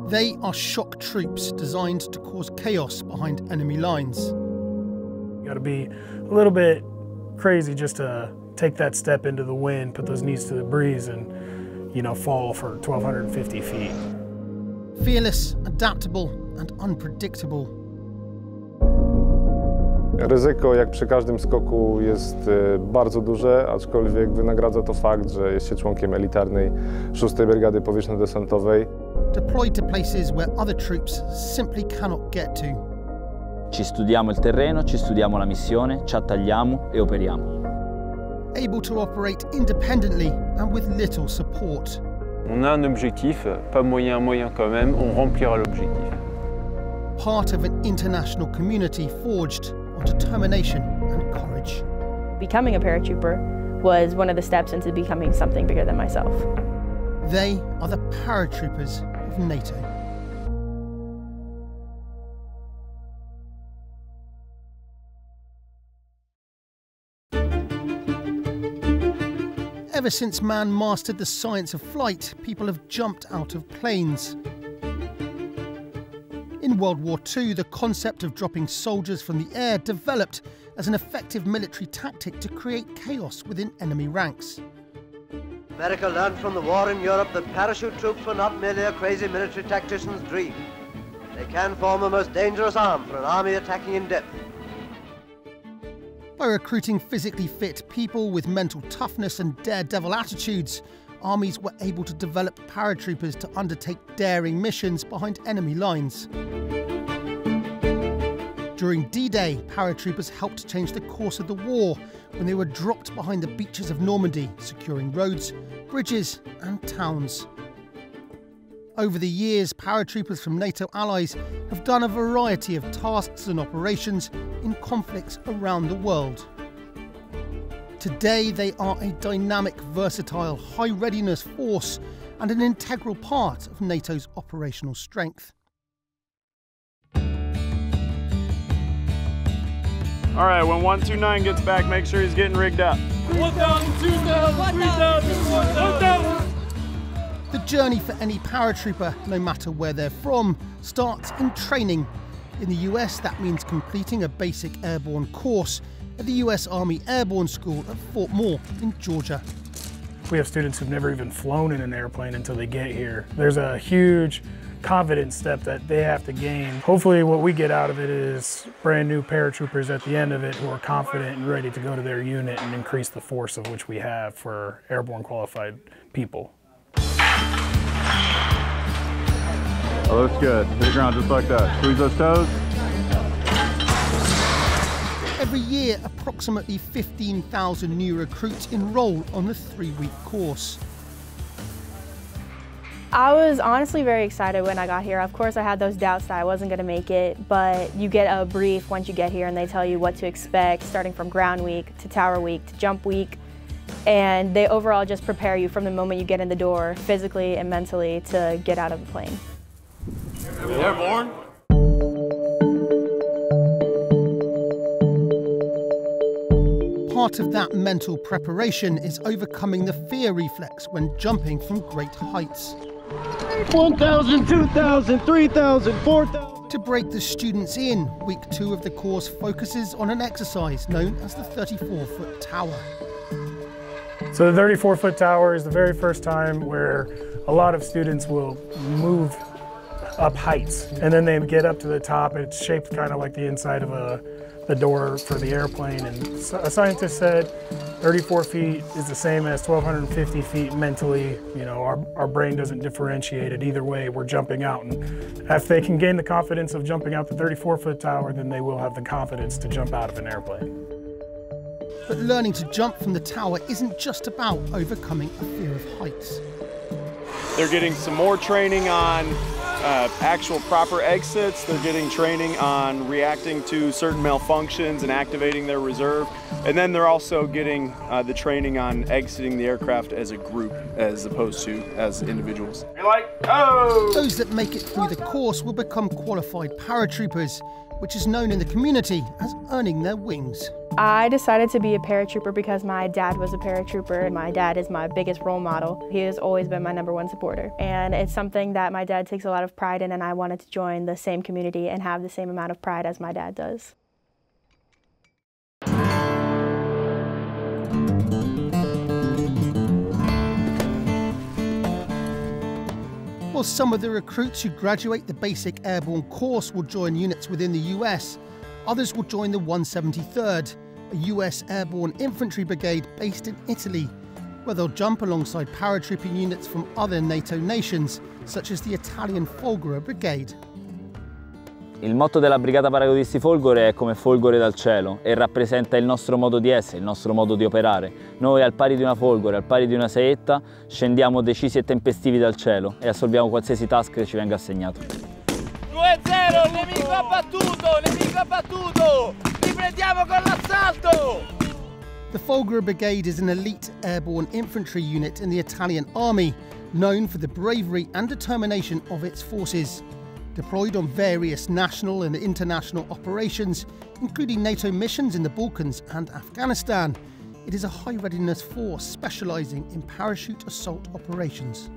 They are shock troops designed to cause chaos behind enemy lines. You got to be a little bit crazy just to take that step into the wind, put those knees to the breeze, and, fall for 1,250 feet. Fearless, adaptable, and unpredictable. Ryzyko, jak przy każdym skoku, jest bardzo duże, aczkolwiek wynagradza to fakt, że jest się członkiem elitarnej 6. Brygady Powietrzno-Desantowej. Deployed to places where other troops simply cannot get to. Ci studiamo il terreno, ci studiamo la missione, ci attagliamo e operiamo. Able to operate independently and with little support. On a un objectif, pas moyen quand même, on remplira l'objectif. Part of an international community forged on determination and courage. Becoming a paratrooper was one of the steps into becoming something bigger than myself. They are the paratroopers of NATO. Ever since man mastered the science of flight, people have jumped out of planes. In World War II, the concept of dropping soldiers from the air developed as an effective military tactic to create chaos within enemy ranks. America learned from the war in Europe that parachute troops were not merely a crazy military tactician's dream. They can form a most dangerous arm for an army attacking in depth. By recruiting physically fit people with mental toughness and daredevil attitudes, armies were able to develop paratroopers to undertake daring missions behind enemy lines. During D-Day, paratroopers helped change the course of the war when they were dropped behind the beaches of Normandy, securing roads, bridges and towns. Over the years, paratroopers from NATO allies have done a variety of tasks and operations in conflicts around the world. Today, they are a dynamic, versatile, high-readiness force and an integral part of NATO's operational strength. All right, when 129 gets back, make sure he's getting rigged up. 1,000, 2,000, 3,000, 4,000. The journey for any paratrooper, no matter where they're from, starts in training. In the US, that means completing a basic airborne course at the US Army Airborne School at Fort Moore in Georgia. We have students who've never even flown in an airplane until they get here. There's a huge confidence step that they have to gain. Hopefully what we get out of it is brand new paratroopers at the end of it who are confident and ready to go to their unit and increase the force of which we have for airborne qualified people. Oh, that's good. Hit the ground just like that. Squeeze those toes. Every year, approximately 15,000 new recruits enroll on the 3-week course. I was honestly very excited when I got here. Of course, I had those doubts that I wasn't going to make it, but you get a brief once you get here and they tell you what to expect, starting from ground week to tower week to jump week. And they overall just prepare you from the moment you get in the door, physically and mentally, to get out of the plane. Airborne. Part of that mental preparation is overcoming the fear reflex when jumping from great heights. 1,000, 2,000, 3,000, 4,000. To break the students in, week 2 of the course focuses on an exercise known as the 34-foot tower. So the 34-foot tower is the very first time where a lot of students will move up heights, and then they get up to the top. It's shaped kind of like the inside of the door for the airplane, and a scientist said 34 feet is the same as 1,250 feet mentally. You know, our brain doesn't differentiate it. Either way, we're jumping out, and if they can gain the confidence of jumping out the 34-foot tower, then they will have the confidence to jump out of an airplane. But learning to jump from the tower isn't just about overcoming a fear of heights. They're getting some more training on actual proper exits. They're getting training on reacting to certain malfunctions and activating their reserve. And then they're also getting the training on exiting the aircraft as a group as opposed to as individuals. You're like, oh! Those that make it through the course will become qualified paratroopers, which is known in the community as earning their wings. I decided to be a paratrooper because my dad was a paratrooper. My dad is my biggest role model. He has always been my #1 supporter. And it's something that my dad takes a lot of pride in, and I wanted to join the same community and have the same amount of pride as my dad does. While some of the recruits who graduate the basic airborne course will join units within the US, others will join the 173rd, a US airborne infantry brigade based in Italy, where they'll jump alongside paratrooping units from other NATO nations, such as the Italian Folgore Brigade. Il motto della Brigata Paracadutisti Folgore è come folgore dal cielo e rappresenta il nostro modo di essere, il nostro modo di operare. Noi, al pari di una folgore, al pari di una saetta, scendiamo decisi e tempestivi dal cielo e assolviamo qualsiasi task che ci venga assegnato. 2-0, nemico abbattuto! Riprendiamo con l'assalto! The Folgore Brigade is an elite airborne infantry unit in the Italian army, known for the bravery and determination of its forces. Deployed on various national and international operations, including NATO missions in the Balkans and Afghanistan, it is a high readiness force specialising in parachute assault operations.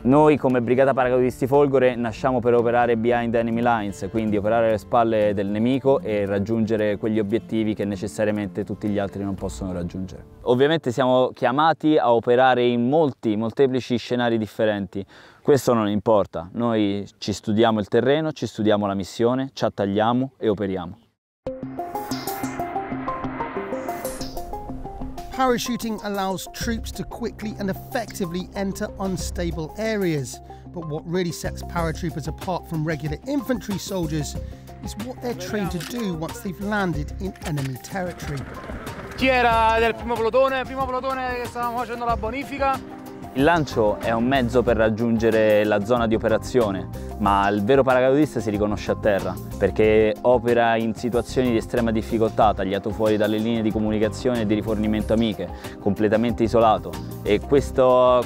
Noi come Brigata Paracadutisti Folgore nasciamo per operare behind enemy lines, quindi operare alle spalle del nemico e raggiungere quegli obiettivi che necessariamente tutti gli altri non possono raggiungere. Ovviamente siamo chiamati a operare in molteplici scenari differenti. Questo non importa, noi ci studiamo il terreno, ci studiamo la missione, ci attagliamo e operiamo. Parachuting allows troops to quickly and effectively enter unstable areas, but what really sets paratroopers apart from regular infantry soldiers is what they're trained to do once they've landed in enemy territory. Chi era del primo plotone che stavamo facendo la bonifica? Il lancio è un mezzo per raggiungere la zona di operazione, ma il vero paracadutista si riconosce a terra, perché opera in situazioni di estrema difficoltà, tagliato fuori dalle linee di comunicazione e di rifornimento amiche, completamente isolato. E questo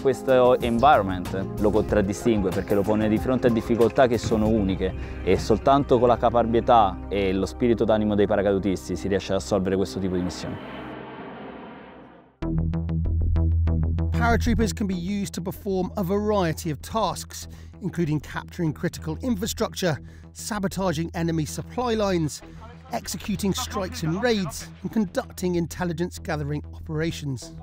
environment lo contraddistingue, perché lo pone di fronte a difficoltà che sono uniche, e soltanto con la caparbietà e lo spirito d'animo dei paracadutisti si riesce ad assolvere questo tipo di missione. Paratroopers can be used to perform a variety of tasks, including capturing critical infrastructure, sabotaging enemy supply lines, executing strikes and raids, and conducting intelligence gathering operations.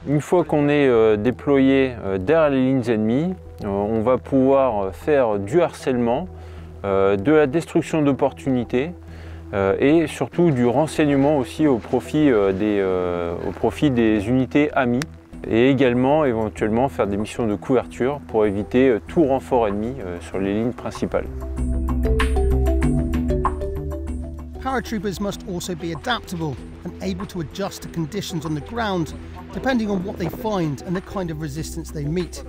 Une fois qu'on est déployé derrière les lignes ennemies, on va pouvoir faire du harcèlement, de la destruction d'opportunités, et surtout du renseignement aussi au profit des unités amies, et également éventuellement faire des missions de couverture pour éviter tout renfort ennemi sur les lignes principales. Paratroopers must also be adaptable and able to adjust to conditions on the ground depending on what they find and the kind of resistance they meet.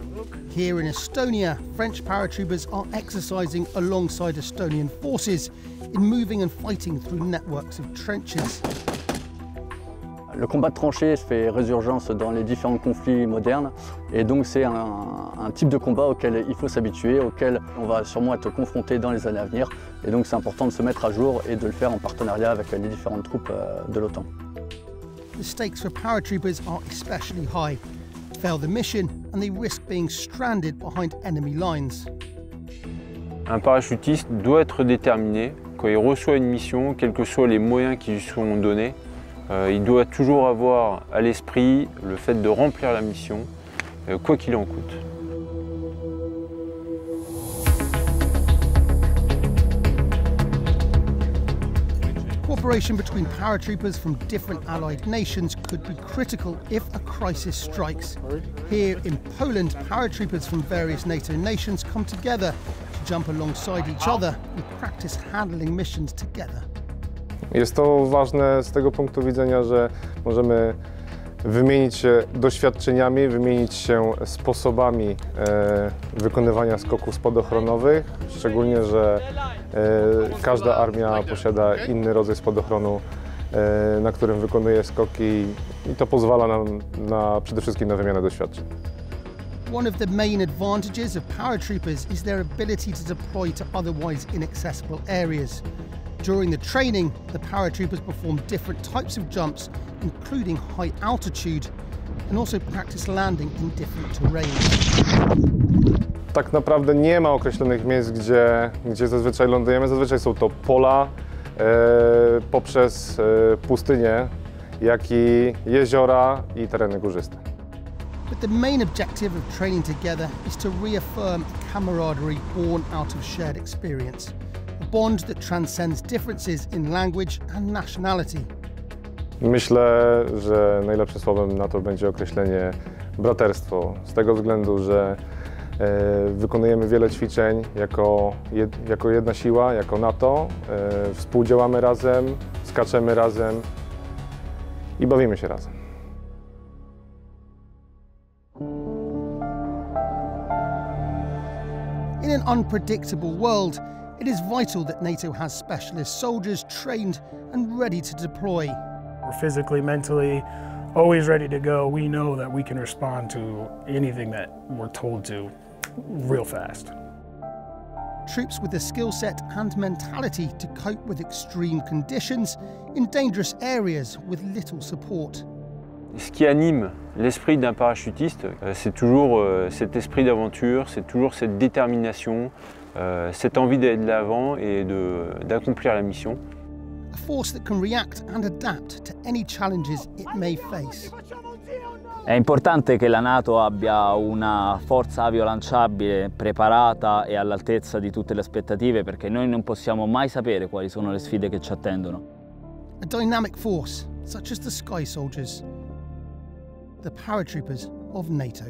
Here in Estonia, French paratroopers are exercising alongside Estonian forces in moving and fighting through networks of trenches. Le combat de tranchées fait résurgence dans les différents conflits modernes et donc c'est un type de combat auquel il faut s'habituer, auquel on va sûrement être confronté dans les années à venir et donc c'est important de se mettre à jour et de le faire en partenariat avec les différentes troupes de l'OTAN. The stakes for paratroopers are especially high. Fail the mission and they risk being stranded behind enemy lines. Un parachutiste doit être déterminé quand il reçoit une mission, quels que soient les moyens qui lui sont donnés. Il doit toujours avoir à l'esprit le fait de remplir la mission, quoi qu'il en coûte. Cooperation between paratroopers from different allied nations could be critical if a crisis strikes. Here in Poland, paratroopers from various NATO nations come together to jump alongside each other and practice handling missions together. Jest to ważne z tego punktu widzenia, że możemy wymienić się doświadczeniami, wymienić się sposobami wykonywania skoków spadochronowych, szczególnie, że każda armia posiada inny rodzaj spadochronu, na którym wykonuje skoki i to pozwala nam przede wszystkim na wymianę doświadczeń. One of the main advantages of paratroopers is their ability to deploy to otherwise inaccessible areas. During the training, the paratroopers perform different types of jumps, including high altitude, and also practice landing in different terrains. Tak naprawdę nie ma określonych miejsc, gdzie zazwyczaj lądujemy. Zazwyczaj są to pola poprzez pustynie, jak i jeziora i tereny górzyste. But the main objective of training together is to reaffirm a camaraderie born out of shared experience, a bond that transcends differences in language and nationality. Myślę, że najlepszym słowem na to będzie określenie braterstwo, z tego względu, że wykonujemy wiele ćwiczeń jako jedna siła, jako NATO, współdziałamy razem, skaczemy razem i bawimy się razem. In an unpredictable world, it is vital that NATO has specialist soldiers trained and ready to deploy. We're physically, mentally, always ready to go. We know that we can respond to anything that we're told to real fast. Troops with the skill set and mentality to cope with extreme conditions in dangerous areas with little support. Ce qui anime l'esprit d'un parachutiste, c'est toujours cet esprit d'aventure, c'est toujours cette détermination, cette envie d'aller de l'avant et d'accomplir la mission. A force that can react and adapt to any challenges it may face. È importante che la NATO abbia una forza aviolanciabile preparata e all'altezza di tutte le aspettative, perché noi non possiamo mai sapere quali sono le sfide che ci attendono. A dynamic force, such as the Sky Soldiers, the paratroopers of NATO.